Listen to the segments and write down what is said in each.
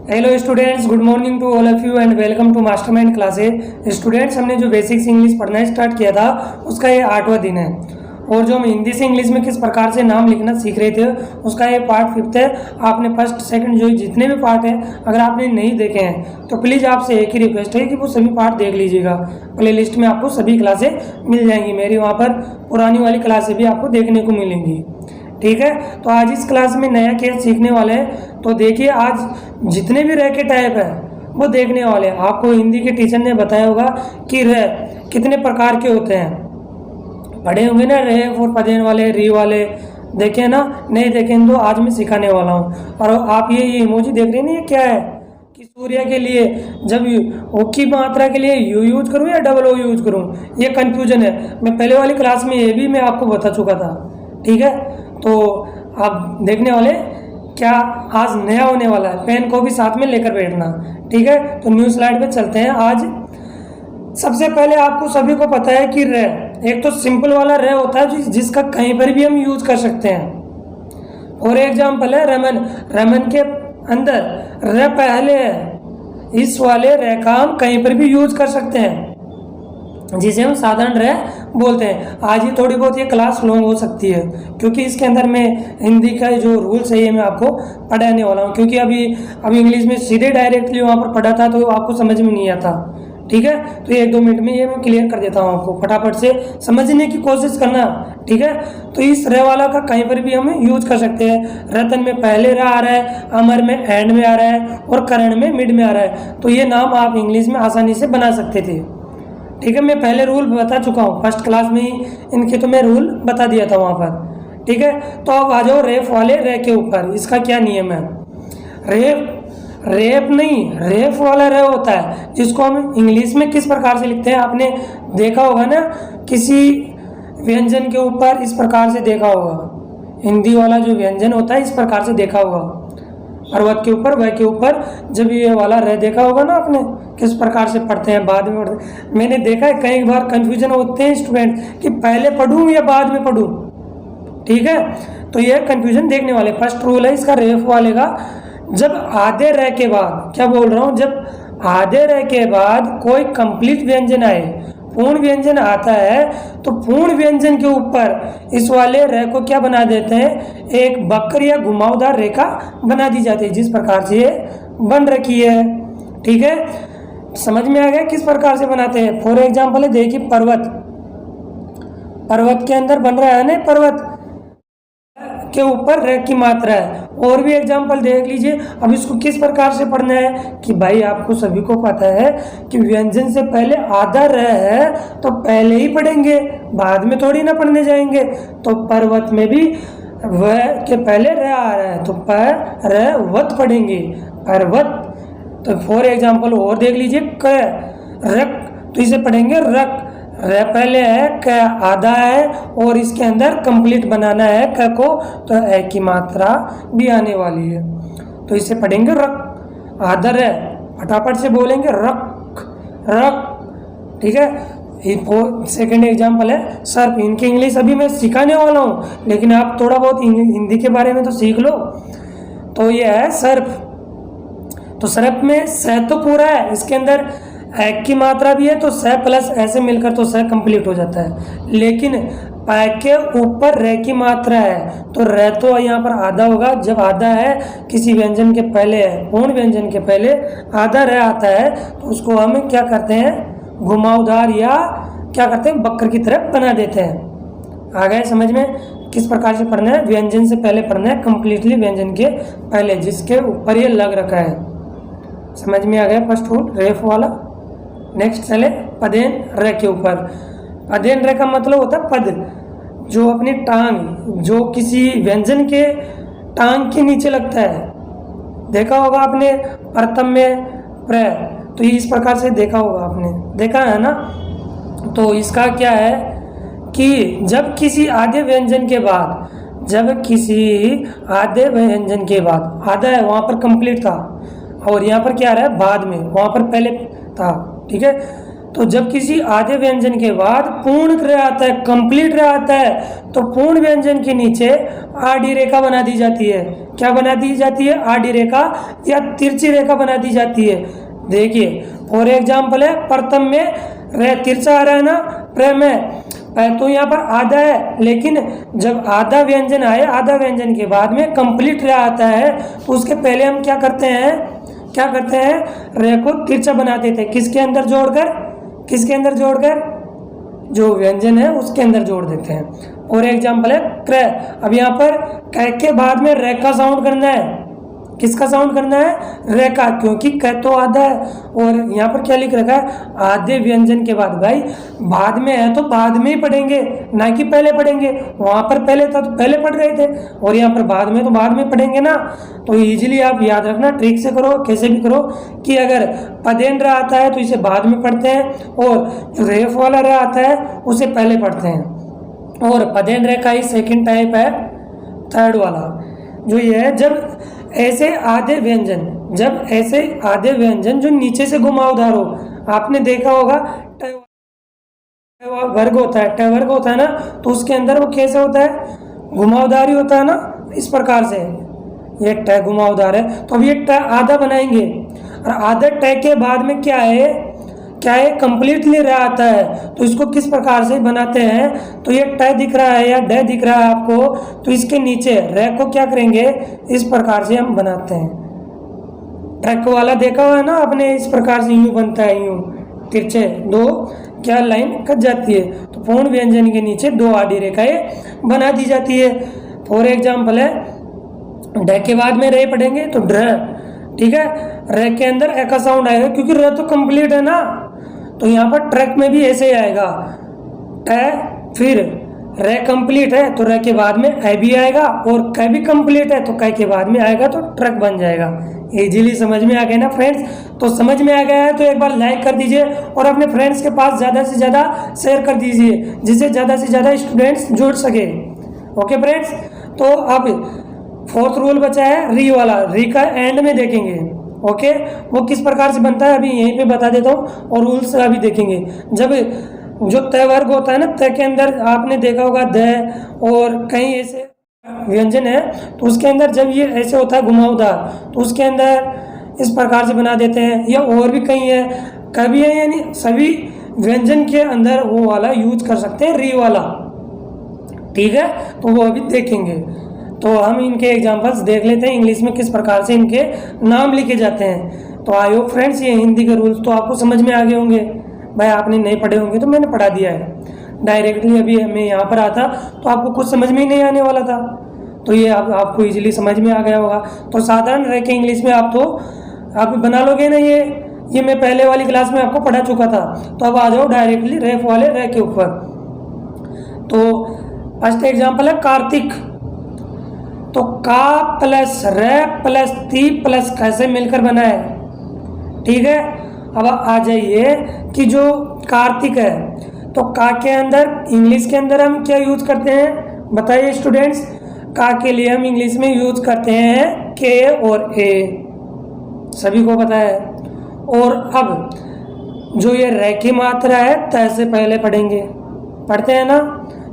Hello students, good morning to all of you and welcome to mastermind classes. Students, हमने जो basics English पढ़ना start किया था उसका ये 8वां दिन है। और जो हम हिंदी से इंग्लिश में किस प्रकार से नाम लिखना सीख रहे थे उसका ये पार्ट 5 है। आपने फर्स्ट सेकंड जो जितने भी पार्ट हैं अगर आपने नहीं देखे हैं तो प्लीज़ आपसे एक ही रिक्वेस्ट है कि वो सभी पार्ट देख लीजिएगा। प्ले लिस्ट में आपको सभी क्लासें मिल जाएंगी, मेरी वहाँ पर पुरानी वाली क्लासें भी आपको देखने को मिलेंगी। ठीक है, तो आज इस क्लास में नया केस सीखने वाले हैं। तो देखिए, आज जितने भी रह के टाइप है वो देखने वाले हैं। आपको हिंदी के टीचर ने बताया होगा कि रह कितने प्रकार के होते हैं, पढ़े होंगे ना, रहे और पदेन वाले, री वाले, देखे ना? नहीं देखें तो आज मैं सिखाने वाला हूँ। और आप ये इमोजी देख रहे हैं ना, ये क्या है कि सूर्य के लिए जब ओ की मात्रा के लिए यू यूज करूँ या डबल ओ यूज करूँ, ये कंफ्यूजन है। मैं पहले वाली क्लास में ये भी मैं आपको बता चुका था। ठीक है, तो आप देखने वाले क्या आज नया होने वाला है। पेन को भी साथ में लेकर बैठना। ठीक है, तो न्यू स्लाइड पे चलते हैं। आज सबसे पहले आपको सभी को पता है कि रे, एक तो सिंपल वाला रे होता है जिसका कहीं पर भी हम यूज कर सकते हैं। और एग्जाम्पल है रमन। रमन के अंदर रे पहले है, इस वाले रे का हम कहीं पर भी यूज कर सकते हैं, जिसे हम साधारण रे बोलते हैं। आज ही थोड़ी बहुत ये क्लास लॉन्ग हो सकती है क्योंकि इसके अंदर में हिंदी का जो रूल्स है ये मैं आपको पढ़ाने वाला हूँ, क्योंकि अभी इंग्लिश में सीधे डायरेक्टली वहाँ पर पढ़ा था तो आपको समझ में नहीं आता। ठीक है, तो ये 1-2 मिनट में ये मैं क्लियर कर देता हूँ आपको, फटाफट से समझने की कोशिश करना। ठीक है, तो इस रे वाला का कहीं पर भी हम यूज कर सकते हैं। रतन में पहले रे आ रहा है, अमर में एंड में आ रहा है और करण में मिड में आ रहा है, तो ये नाम आप इंग्लिश में आसानी से बना सकते थे। ठीक है, मैं पहले रूल बता चुका हूँ, फर्स्ट क्लास में ही इनके तो मैं रूल बता दिया था वहाँ पर। ठीक है, तो अब आ जाओ रेफ वाले रे के ऊपर। इसका क्या नियम है? रेफ नहीं, रेफ वाला रे होता है जिसको हम इंग्लिश में किस प्रकार से लिखते हैं। आपने देखा होगा ना, किसी व्यंजन के ऊपर इस प्रकार से देखा होगा। हिंदी वाला जो व्यंजन होता है इस प्रकार से देखा होगा, पर्वत के ऊपर, वह के ऊपर जब ये वाला रह देखा होगा ना आपने, किस प्रकार से पढ़ते हैं, बाद में पढ़ते हैं। मैंने देखा है कई बार कंफ्यूजन होते हैं स्टूडेंट कि पहले पढ़ूं या बाद में पढ़ूं। ठीक है, तो ये कंफ्यूजन देखने वाले। फर्स्ट रूल है इसका रेफ वाले का, जब आधे रह के बाद, क्या बोल रहा हूँ, जब आधे रह के बाद कोई कंप्लीट व्यंजन आए, पूर्ण व्यंजन आता है, तो पूर्ण व्यंजन के ऊपर इस वाले रे को क्या बना देते हैं, एक वक्र या घुमावदार रेखा बना दी जाती है, जिस प्रकार से ये बन रखी है। ठीक है, समझ में आ गया किस प्रकार से बनाते हैं? फॉर एग्जाम्पल है, देखिए पर्वत, पर्वत के अंदर बन रहा है ना, पर्वत के ऊपर रे की मात्रा है। और भी एग्जाम्पल देख लीजिए। अब इसको किस प्रकार से पढ़ना है कि भाई आपको सभी को पता है कि व्यंजन से पहले आधा रे है तो पहले ही पढ़ेंगे, बाद में थोड़ी ना पढ़ने जाएंगे। तो पर्वत में भी वह के पहले रे आ रहा है तो पर्वत पढ़ेंगे, पर्वत। तो फॉर एग्जाम्पल और देख लीजिए, क रक, तो इसे पढ़ेंगे रक। रे पहले है, क आधा है और इसके अंदर कंप्लीट बनाना है क को, तो ए की मात्रा भी आने वाली है, तो इसे पढ़ेंगे रक। आधा रे, फटाफट से बोलेंगे रक रक। ठीक है, सेकेंड एग्जाम्पल है सर्प। इनकी इंग्लिश अभी मैं सिखाने वाला हूँ, लेकिन आप थोड़ा बहुत हिंदी के बारे में तो सीख लो। तो ये है सर्प। तो सर्प में स तो पूरा है, इसके अंदर एक की मात्रा भी है, तो स प्लस ऐसे मिलकर तो स कंप्लीट हो जाता है। लेकिन पै के ऊपर रे की मात्रा है, तो रे तो यहाँ पर आधा होगा। जब आधा है किसी व्यंजन के पहले है, पूर्ण व्यंजन के पहले आधा रे आता है, तो उसको हम क्या करते हैं, घुमावदार या क्या करते हैं, वक्र की तरफ बना देते हैं। आ गए समझ में किस प्रकार से पढ़ना है? व्यंजन से पहले पढ़ना है, कंप्लीटली व्यंजन के पहले, जिसके ऊपर ये लग रखा है। समझ में आ गया फर्स्ट रूल रेफ वाला। नेक्स्ट चले पदेन रे के ऊपर। पदेन रे का मतलब होता है पद, जो अपनी टांग, जो किसी व्यंजन के टांग के नीचे लगता है। देखा होगा आपने प्रथम में प्र, तो ये इस प्रकार से देखा होगा, आपने देखा है ना। तो इसका क्या है कि जब किसी आधे व्यंजन के बाद, जब किसी आधे व्यंजन के बाद, आधा है वहाँ पर कंप्लीट था और यहाँ पर क्या आ रहा है बाद में, वहाँ पर पहले था। ठीक है, तो जब किसी आधे व्यंजन के बाद पूर्ण क्रय आता है, कंप्लीट रह आता है, तो पूर्ण व्यंजन के नीचे आड़ी रेखा बना दी जाती है। क्या बना दी जाती है? आड़ी रेखा या तिरछी रेखा बना दी जाती है। देखिए फॉर एग्जाम्पल है, प्रथम में तिरछा आ रहा है ना, प्र में, तो यहाँ पर आधा है, लेकिन जब आधा व्यंजन आए, आधा व्यंजन के बाद में कंप्लीट रह आता है, तो उसके पहले हम क्या करते हैं, रे को तिरछा बना देते हैं। किसके अंदर जोड़कर? जो व्यंजन है उसके अंदर जोड़ देते हैं। और एग्जाम्पल है क्रय। अब यहाँ पर क के बाद में रे का साउंड करना है। किसका साउंड करना है? रे का, क्योंकि क तो आधा है। और यहाँ पर क्या लिख रखा है? आधे व्यंजन के बाद। भाई बाद में है तो बाद में ही पढ़ेंगे, ना कि पहले पढ़ेंगे। वहाँ पर पहले था तो पहले पढ़ रहे थे, और यहाँ पर बाद में तो बाद में पढ़ेंगे ना। तो इजीली आप याद रखना, ट्रिक से करो, कैसे भी करो, कि अगर पदेन आता है तो इसे बाद में पढ़ते हैं, और जो रेफ वाला रह आता है उसे पहले पढ़ते हैं। और पदेन रे का ही सेकेंड टाइप है, थर्ड वाला, जो ये है जब ऐसे आधे व्यंजन जो नीचे से घुमावदार हो। आपने देखा होगा वर्ग होता है ना, तो उसके अंदर वो कैसे होता है? घुमावदार ही होता है ना, इस प्रकार से। ये ट घुमावदार है, तो अब ये ट आधा बनाएंगे, और आधा ट के बाद में क्या है, कंप्लीटली रह आता है। तो इसको किस प्रकार से बनाते हैं? तो ये ट दिख रहा है या ड दिख रहा है आपको, तो इसके नीचे रे को क्या करेंगे, इस प्रकार से हम बनाते हैं। ट्रक वाला देखा हुआ है ना आपने, इस प्रकार से यूं बनता है, यूं तिरछे दो क्या लाइन कट जाती है, तो पूर्ण व्यंजन के नीचे दो आड़ी रेखाएं बना दी जाती है। फॉर एग्जाम्पल है, ड के बाद में रे पढ़ेंगे तो ड्र, ठीक है। रे के अंदर ए का साउंड आएगा, क्योंकि रे तो कंप्लीट है ना, तो यहाँ पर ट्रक में भी ऐसे ही आएगा, फिर रे कंप्लीट है तो रे के बाद में ए भी आएगा, और क भी कंप्लीट है तो क के बाद में आएगा, तो ट्रक बन जाएगा। इजीली समझ में आ गया ना फ्रेंड्स? तो समझ में आ गया है तो एक बार लाइक कर दीजिए, और अपने फ्रेंड्स के पास ज़्यादा से ज़्यादा शेयर कर दीजिए, जिससे ज़्यादा से ज़्यादा स्टूडेंट्स जुड़ सके। ओके फ्रेंड्स, तो अब फोर्थ रूल बचा है री वाला। री का एंड में देखेंगे, ओके, वो किस प्रकार से बनता है अभी यहीं पे बता देता हूँ, और रूल्स अभी देखेंगे। जब जो तय वर्ग होता है ना, तय के अंदर आपने देखा होगा द और कई ऐसे व्यंजन है, तो उसके अंदर जब ये ऐसे होता है घुमावदार, तो उसके अंदर इस प्रकार से बना देते हैं। या और भी कई है, कभी है, यानी सभी व्यंजन के अंदर वो वाला यूज कर सकते हैं, री वाला, ठीक है। तो वो अभी देखेंगे। तो हम इनके एग्जांपल्स देख लेते हैं, इंग्लिश में किस प्रकार से इनके नाम लिखे जाते हैं। तो आई होप फ्रेंड्स ये हिंदी के रूल्स तो आपको समझ में आ गए होंगे। भाई आपने नहीं पढ़े होंगे तो मैंने पढ़ा दिया है डायरेक्टली। अभी मैं यहाँ पर आता तो आपको कुछ समझ में ही नहीं आने वाला था, तो ये आपको इजीली समझ में आ गया होगा। तो साधारण रह के इंग्लिश में आप बना लोगे ना, ये मैं पहले वाली क्लास में आपको पढ़ा चुका था। तो अब आ जाओ डायरेक्टली रेफ वाले रह के ऊपर। तो फर्स्ट एग्जाम्पल है कार्तिक। तो का प्लस रे प्लस ती प्लस कैसे मिलकर बना है, ठीक है। अब आ जाइए कि जो कार्तिक है, तो का के अंदर इंग्लिश के अंदर हम क्या यूज करते हैं बताइए स्टूडेंट्स? का के लिए हम इंग्लिश में यूज करते हैं के और ए, सभी को पता है। और अब जो ये रे की मात्रा है तय से पहले पढ़ते हैं ना,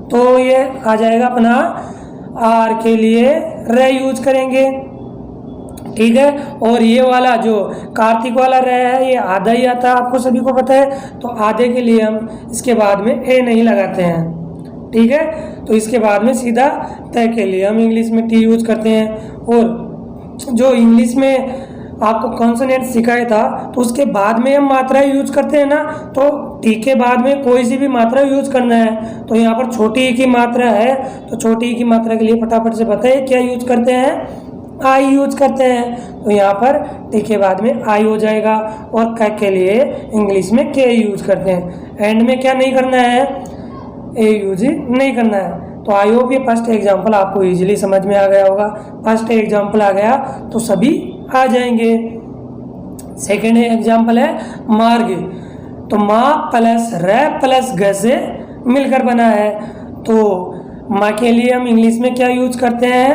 तो ये आ जाएगा अपना आर के लिए रे यूज करेंगे, ठीक है। और ये वाला जो कार्तिक वाला रे है ये आधा ही आता है, आपको सभी को पता है। तो आधे के लिए हम इसके बाद में ए नहीं लगाते हैं, ठीक है। तो इसके बाद में सीधा तय के लिए हम इंग्लिश में टी यूज करते हैं। और जो इंग्लिश में आपको कॉन्सोनेंट सिखाया था, तो उसके बाद में हम मात्रा यूज करते हैं ना, तो टी के बाद में कोई सी भी मात्रा यूज करना है। तो यहाँ पर छोटी ई की मात्रा है, तो छोटी ई की मात्रा के लिए फटाफट से बताइए क्या यूज करते हैं? आई यूज करते हैं। तो यहाँ पर टी के बाद में आई हो जाएगा, और क के लिए इंग्लिश में के यूज करते हैं। एंड में क्या नहीं करना है? ए यूज नहीं करना है। तो आई होप ये फर्स्ट एग्जाम्पल आपको इजीली समझ में आ गया होगा। फर्स्ट एग्जाम्पल आ गया तो सभी आ जाएंगे। सेकेंड एग्जाम्पल है मार्ग। तो माँ प्लस रे प्लस ग से मिलकर बना है। तो माँ के लिए हम इंग्लिश में क्या यूज करते हैं?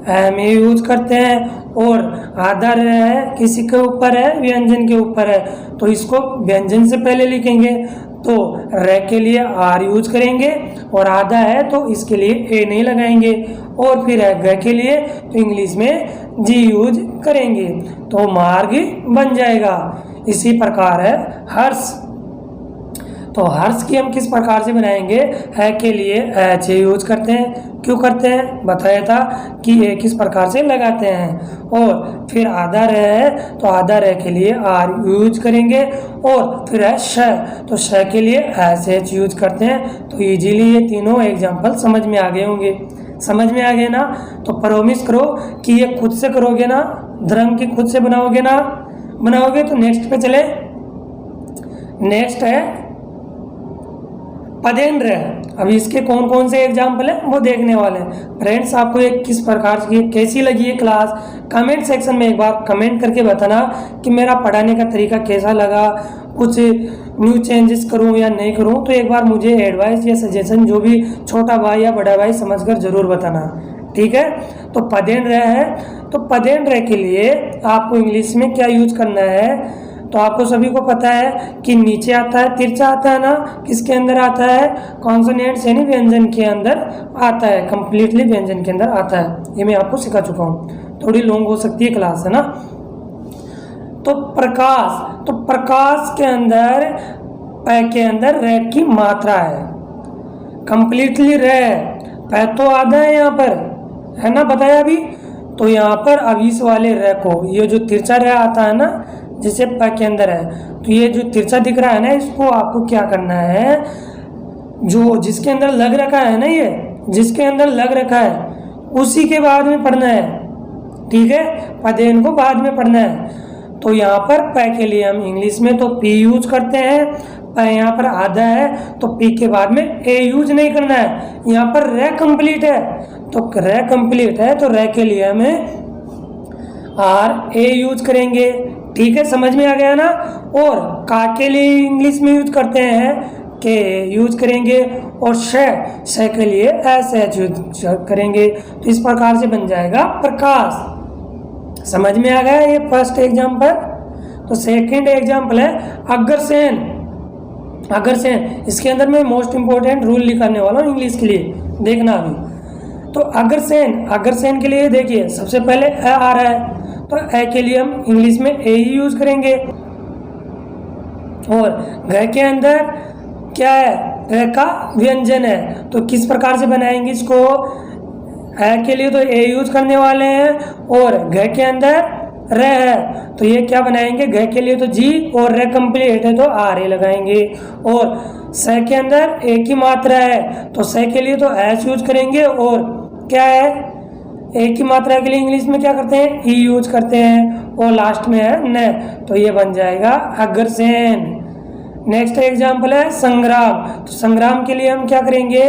में यूज करते हैं, और आधा र है किसी के ऊपर है, व्यंजन के ऊपर है, तो इसको व्यंजन से पहले लिखेंगे, तो र के लिए आर यूज करेंगे, और आधा है तो इसके लिए ए नहीं लगाएंगे, और फिर है ग के लिए तो इंग्लिश में जी यूज करेंगे, तो मार्ग बन जाएगा। इसी प्रकार है हर्ष। तो हर्ष की हम किस प्रकार से बनाएंगे, है के लिए एच यूज करते हैं। क्यों करते हैं, बताया था कि ए किस प्रकार से लगाते हैं। और फिर आधा र है तो आधा र के लिए आर यूज करेंगे, और फिर है श, तो श के लिए एस एच यूज करते हैं। तो इजीली ये तीनों एग्जाम्पल समझ में आ गए होंगे। समझ में आ गए ना, तो प्रॉमिस करो कि ये खुद से करोगे ना, धर्म की खुद से बनाओगे ना, बनाओगे। तो नेक्स्ट पे चले। नेक्स्ट है पदेन्द्र। अब इसके कौन कौन से एग्जाम्पल है वो देखने वाले हैं। फ्रेंड्स, आपको ये किस प्रकार की कैसी लगी है क्लास, कमेंट सेक्शन में एक बार कमेंट करके बताना कि मेरा पढ़ाने का तरीका कैसा लगा, कुछ न्यू चेंजेस करूं या नहीं करूं। तो एक बार मुझे एडवाइस या सजेशन जो भी छोटा भाई या बड़ा भाई समझकर जरूर बताना, ठीक है। तो पदेन्द्र है, तो पदेन्द्र के लिए आपको इंग्लिश में क्या यूज करना है, तो आपको सभी को पता है कि नीचे आता है, तिरछा आता है ना, किसके अंदर आता है, कॉन्सोनेंट्स यानी व्यंजन के अंदर आता है, कंप्लीटली व्यंजन के अंदर आता है। ये मैं आपको सिखा चुका हूँ, थोड़ी लॉन्ग हो सकती है क्लास, है ना। तो प्रकाश, तो प्रकाश के अंदर पै के अंदर रे की मात्रा है, कंप्लीटली रे, पै तो आधा है यहाँ पर, है ना, बताया अभी। तो यहाँ पर अब इस वाले रे को, ये जो तिरछा रे आता है ना जिसे प के अंदर है, तो ये जो तिरछा दिख रहा है ना, इसको आपको क्या करना है, जो जिसके अंदर लग रखा है ना, ये जिसके अंदर लग रखा है उसी के बाद में पढ़ना है, ठीक है। पदेन को बाद में पढ़ना है। तो यहाँ पर प के लिए हम इंग्लिश में तो पी यूज करते हैं, प यहाँ पर आधा है तो पी के बाद में ए यूज नहीं करना है। यहाँ पर रे कंप्लीट है, तो रे कंप्लीट है तो रे के लिए हमें आर ए यूज करेंगे, ठीक है, समझ में आ गया ना। और का के लिए इंग्लिश में यूज करते हैं के यूज करेंगे, और श के लिए एस एच यूज करेंगे। तो इस प्रकार से बन जाएगा प्रकाश। समझ में आ गया ये फर्स्ट एग्जाम्पल। तो सेकंड एग्जाम्पल है अग्रसेन। अग्रसेन, इसके अंदर मैं मोस्ट इंपोर्टेंट रूल लिखाने वाला हूँ इंग्लिश के लिए, देखना अभी। तो अग्रसेन, अग्रसेन के लिए देखिए सबसे पहले ए आ रहा है, तो ए के लिए हम इंग्लिश में ए ही यूज करेंगे। और घ के अंदर क्या है, रे का व्यंजन है, तो किस प्रकार से बनाएंगे इसको, ए के लिए तो ए यूज करने वाले हैं, और घ के अंदर रे है तो ये क्या बनाएंगे, घ के लिए तो जी, और रे कंप्लीट है तो आर ए लगाएंगे। और स के अंदर ए की मात्रा है तो स के लिए तो एस यूज करेंगे, और क्या है, एक की मात्रा के लिए इंग्लिश में क्या करते हैं, ई यूज करते हैं, और लास्ट में है न, तो ये बन जाएगा अग्रसेन। नेक्स्ट एग्जाम्पल है संग्राम। तो संग्राम के लिए हम क्या करेंगे,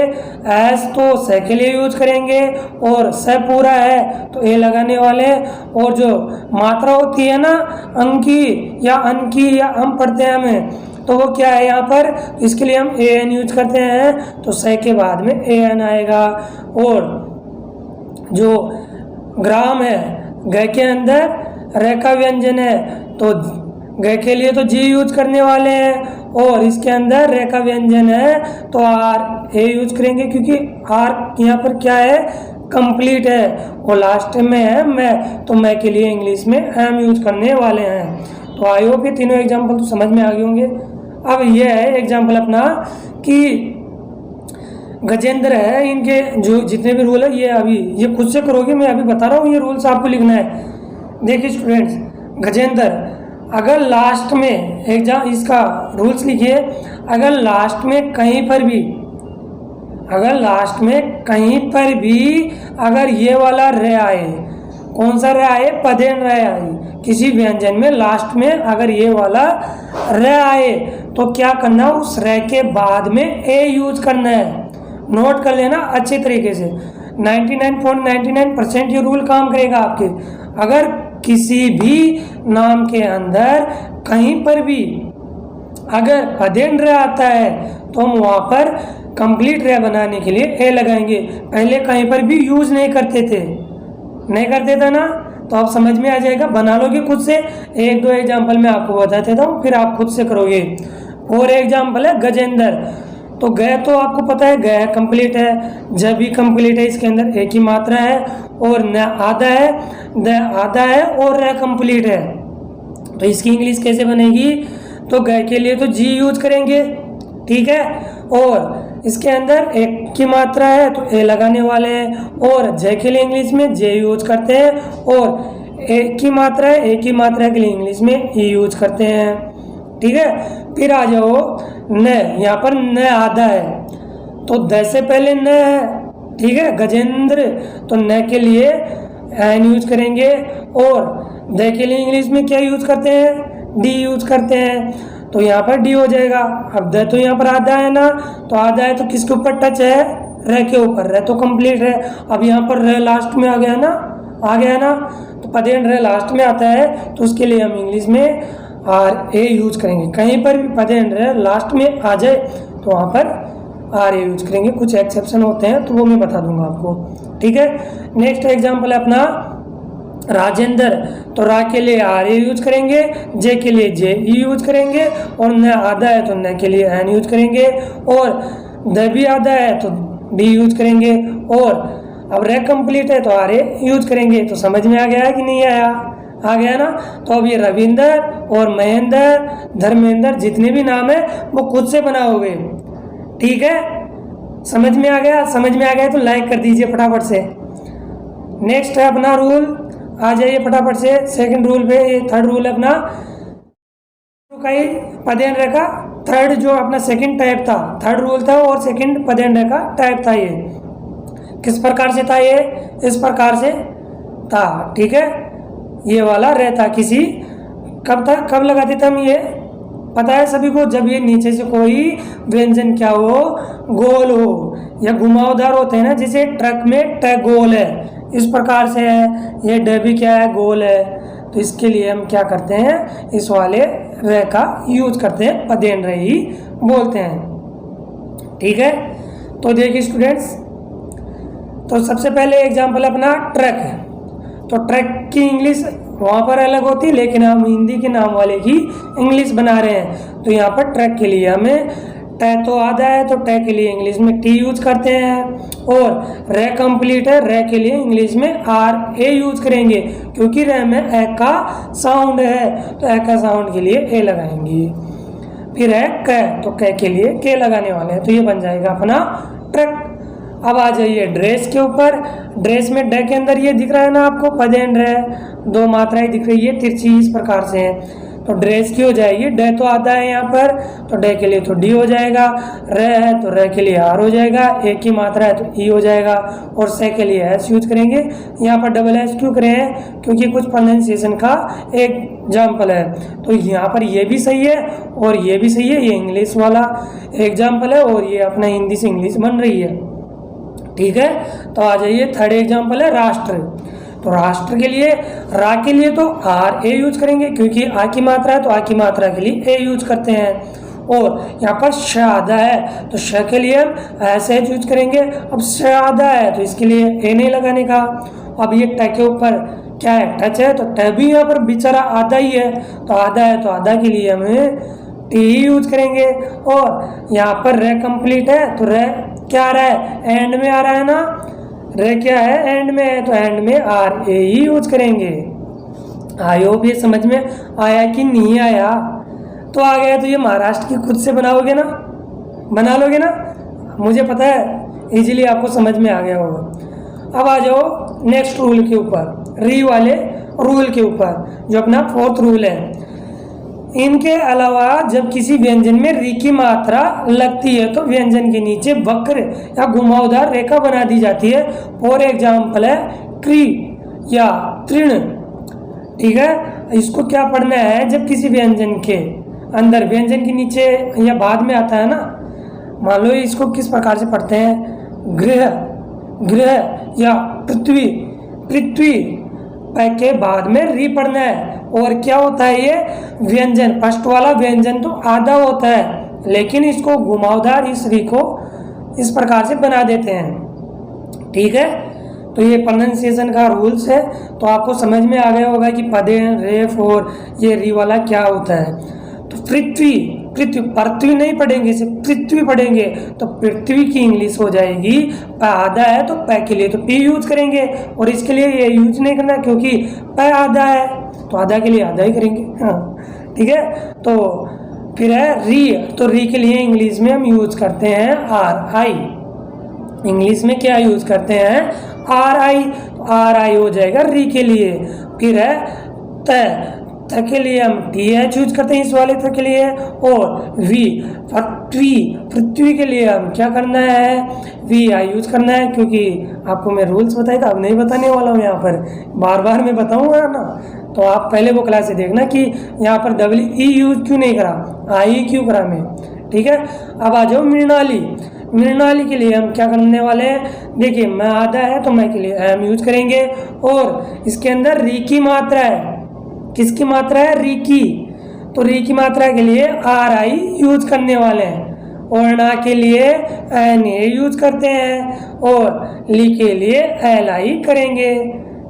एस तो स के लिए यूज करेंगे, और स पूरा है तो ए लगाने वाले, और जो मात्रा होती है ना अंकी या अन की या हम पढ़ते हैं हमें, तो वो क्या है यहाँ पर, इसके लिए हम ए एन यूज करते हैं, तो स के बाद में ए एन आएगा। और जो ग्राम है, ग के अंदर रे का व्यंजन है, तो ग के लिए तो जी यूज करने वाले हैं, और इसके अंदर रे का व्यंजन है तो आर ए यूज करेंगे, क्योंकि आर यहाँ पर क्या है, कंप्लीट है, और लास्ट में है मैं, तो मैं के लिए इंग्लिश में एम यूज करने वाले हैं। तो आई होप ये तीनों एग्जाम्पल तो समझ में आ गए होंगे। अब ये है एग्जाम्पल अपना कि गजेंद्र है, इनके जो जितने भी रूल है ये अभी ये खुद से करोगे, मैं अभी बता रहा हूँ, ये रूल्स आपको लिखना है। देखिए स्टूडेंट्स, गजेंद्र, अगर लास्ट में एग्जाम इसका रूल्स लिखिए, अगर लास्ट में कहीं पर भी, अगर लास्ट में कहीं पर भी अगर ये वाला रे आए, कौन सा रे आए, पदेन रे आए, किसी व्यंजन में लास्ट में अगर ये वाला रे आए तो क्या करना, उस रे के बाद में ए यूज करना है। नोट कर लेना अच्छे तरीके से, 99.99% ये रूल काम करेगा आपके। अगर किसी भी नाम के अंदर कहीं पर भी अगर पदेन रे आता है तो हम वहाँ पर कंप्लीट रे बनाने के लिए ए लगाएंगे। पहले कहीं पर भी यूज नहीं करते थे, नहीं कर देता ना, तो आप समझ में आ जाएगा, बना लोगे खुद से। एक दो एग्जाम्पल मैं आपको बता देता हूँ, फिर आप खुद से करोगे। और एग्जाम्पल है गजेंद्र। तो गए तो आपको पता है गए कंप्लीट है, जब भी कंप्लीट है, इसके अंदर एक ही मात्रा है, और न आधा है, द आधा है, और र कंप्लीट है। तो इसकी इंग्लिश कैसे बनेगी? तो गए के लिए तो जी यूज करेंगे, ठीक है, और इसके अंदर एक की मात्रा है तो ए लगाने वाले हैं, और जय के लिए इंग्लिश में जे यूज करते हैं, और एक की मात्रा है, एक ही मात्रा के लिए इंग्लिश में ई यूज करते हैं, ठीक है। फिर आ जाओ न, यहाँ पर न आधा है, तो द से पहले न है, ठीक है, गजेंद्र, तो न के लिए एन यूज करेंगे, और द के लिए इंग्लिश में क्या यूज करते हैं? डी यूज करते हैं, तो यहाँ पर डी हो जाएगा। अब द तो यहाँ पर आधा है ना, तो आधा है तो किसके ऊपर टच है? र के ऊपर, र तो कंप्लीट है। अब यहाँ पर र लास्ट में आ गया ना, आ गया ना, तो पदेन र लास्ट में आता है, तो उसके लिए हम इंग्लिश में आर ए यूज करेंगे। कहीं पर भी पदेन र लास्ट में आ जाए तो वहाँ पर आर ए यूज करेंगे। कुछ एक्सेप्शन होते हैं तो वो मैं बता दूंगा आपको, ठीक है। नेक्स्ट एग्जाम्पल है अपना राजेंद्र। तो रा के लिए आर ए यूज करेंगे, जे के लिए जे ई यूज करेंगे, और न आधा है तो न के लिए एन यूज करेंगे, और द भी आधा है तो डी यूज करेंगे, और अब रे कंप्लीट है तो आर ए यूज करेंगे। तो समझ में आ गया है कि नहीं आया? आ गया ना। तो अब ये रविंदर और महेंद्र, धर्मेंद्र, जितने भी नाम है वो खुद से बनाओगे, ठीक है। समझ में आ गया? समझ में आ गया तो लाइक कर दीजिए फटाफट से। नेक्स्ट है अपना रूल, आ जाइए फटाफट से सेकंड रूल पे। ये थर्ड रूल है अपना पदेन रेखा, थर्ड जो अपना सेकंड टाइप था, थर्ड रूल था और सेकंड पदेन रेखा टाइप था। ये किस प्रकार से था? ये इस प्रकार से था, ठीक है। ये वाला रहता किसी, कब था, कब लगाते थे हम? ये पता है सभी को, जब ये नीचे से कोई व्यंजन क्या हो, गोल हो या घुमावदार होते हैं ना, जैसे ट्रक में ट गोल है, इस प्रकार से है। ये ड भी क्या है? गोल है। तो इसके लिए हम क्या करते हैं? इस वाले र का यूज करते हैं, पदेन र ही बोलते हैं, ठीक है। तो देखिए स्टूडेंट्स, तो सबसे पहले एग्जाम्पल अपना ट्रक है। तो ट्रक की इंग्लिश वहाँ पर अलग होती है, लेकिन हम हिंदी के नाम वाले की इंग्लिश बना रहे हैं। तो यहाँ पर ट्रक के लिए हमें ट तो आधा है, तो ट के लिए इंग्लिश में टी यूज करते हैं, और रे कंप्लीट है, रे के लिए इंग्लिश में आर ए यूज करेंगे, क्योंकि रे में ए का साउंड है, तो ए का साउंड के लिए ए लगाएंगे। फिर है क, तो क के लिए के लगाने वाले हैं, तो ये बन जाएगा अपना ट्रक। अब आ जाइए ड्रेस के ऊपर। ड्रेस में ड के अंदर ये दिख रहा है ना आपको, पदेन रे, दो मात्राएं दिख रही है तिरछी, इस प्रकार से है। तो ड्रेस की हो जाएगी, ड तो आधा है यहाँ पर, तो ड के लिए तो डी हो जाएगा, र है तो र के लिए आर हो जाएगा, एक की मात्रा है तो ई हो जाएगा, और से के लिए एस यूज करेंगे। यहाँ पर डबल एस क्यों करे हैं? क्योंकि कुछ प्रोनाउंसिएशन का एक एग्जाम्पल है। तो यहाँ पर ये भी सही है और ये भी सही है, ये इंग्लिश वाला एग्जाम्पल है और ये अपना हिंदी से इंग्लिश बन रही है, ठीक है। तो आ जाइए थर्ड एग्जाम्पल है राष्ट्र। तो राष्ट्र के लिए, रा के लिए तो आर ए यूज करेंगे, क्योंकि आ की मात्रा है तो आ की मात्रा के लिए ए यूज करते हैं। और यहाँ पर श आधा है, तो श के लिए हम ऐसे यूज करेंगे। अब श आधा है तो इसके लिए ए नहीं लगाने का। अब ये ट के ऊपर क्या है? टच है, तो ट भी यहाँ पर बेचारा आधा ही है, तो आधा है तो आधा के लिए हमें टी ही यूज करेंगे। और यहाँ पर रे कंप्लीट है, तो रे क्या आ रहा है? एंड में आ रहा है ना, रे क्या है? एंड में है, तो एंड में आर ए ही यूज करेंगे। आई होप ये समझ में आया कि नहीं आया? तो आ गया, तो ये महाराष्ट्र की खुद से बनाओगे ना, बना लोगे ना, मुझे पता है इजीली आपको समझ में आ गया होगा। अब आ जाओ नेक्स्ट रूल के ऊपर, री वाले रूल के ऊपर, जो अपना फोर्थ रूल है। इनके अलावा जब किसी व्यंजन में री की मात्रा लगती है तो व्यंजन के नीचे वक्र या घुमावदार रेखा बना दी जाती है। फॉर एग्जाम्पल है क्री या तृण, ठीक है। इसको क्या पढ़ना है? जब किसी व्यंजन के अंदर, व्यंजन के नीचे या बाद में आता है ना, मान लो इसको किस प्रकार से पढ़ते हैं? गृह, गृह या पृथ्वी, पृथ्वी के बाद में री पढ़ना है। और क्या होता है? ये व्यंजन, फर्स्ट वाला व्यंजन तो आधा होता है, लेकिन इसको घुमावदार इस री को इस प्रकार से बना देते हैं, ठीक है। तो ये प्रोनाउंसिएशन का रूल्स है। तो आपको समझ में आ गया होगा कि पदे, रेफ और ये री वाला क्या होता है। तो पृथ्वी, पृथ्वी नहीं पढ़ेंगे, सिर्फ पृथ्वी पढ़ेंगे तो पृथ्वी की इंग्लिश हो जाएगी, प आधा है तो प के लिए तो पी यूज करेंगे, और इसके लिए ये यूज नहीं करना क्योंकि प आधा है तो आधा के लिए आधा ही करेंगे। हाँ ठीक है। तो फिर है री, तो री के लिए इंग्लिश में हम यूज करते हैं आर आई। इंग्लिश में क्या यूज करते हैं? Are I. आर आई हो जाएगा री के लिए। फिर है त के लिए हम टी एच यूज करते हैं इस वाले त के लिए। और वी, पृथ्वी के लिए हम क्या करना है? वी आई यूज करना है, क्योंकि आपको मैं रूल्स बताया था, अब नहीं बताने वाला हूँ यहाँ पर, बार बार मैं बताऊँगा ना। तो आप पहले वो क्लास से देखना कि यहाँ पर डब्ल्यू ई यूज क्यों नहीं करा, आई क्यों करा मैं। ठीक है। अब आ जाओ मृणाली। मृणाली के लिए हम क्या करने वाले हैं? देखिए मैं आधा है तो मैं के लिए एम यूज करेंगे, और इसके अंदर री की मात्रा है। किसकी मात्रा है? री की। तो री की मात्रा के लिए आर आई यूज करने वाले हैं, और ना के लिए एन ए यूज करते हैं, और ली के लिए एल आई करेंगे।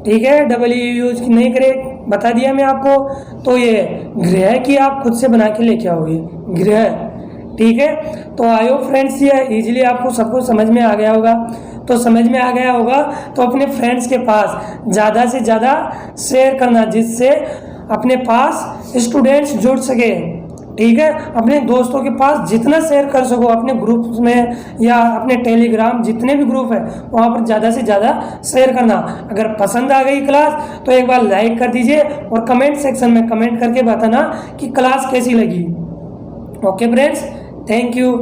ठीक है। डब्ल्यू यूज नहीं करे, बता दिया मैं आपको। तो ये गृह की आप खुद से बना के लेके आओगे, गृह। ठीक है। तो आयो फ्रेंड्स, ये इजीली आपको सबको समझ में आ गया होगा। तो समझ में आ गया होगा तो अपने फ्रेंड्स के पास ज़्यादा से ज़्यादा शेयर करना, जिससे अपने पास स्टूडेंट्स जुड़ सके। ठीक है। अपने दोस्तों के पास जितना शेयर कर सको, अपने ग्रुप्स में या अपने टेलीग्राम जितने भी ग्रुप है वहाँ पर ज़्यादा से ज़्यादा शेयर करना। अगर पसंद आ गई क्लास तो एक बार लाइक कर दीजिए, और कमेंट सेक्शन में कमेंट करके बताना कि क्लास कैसी लगी। Okay friends, thank you.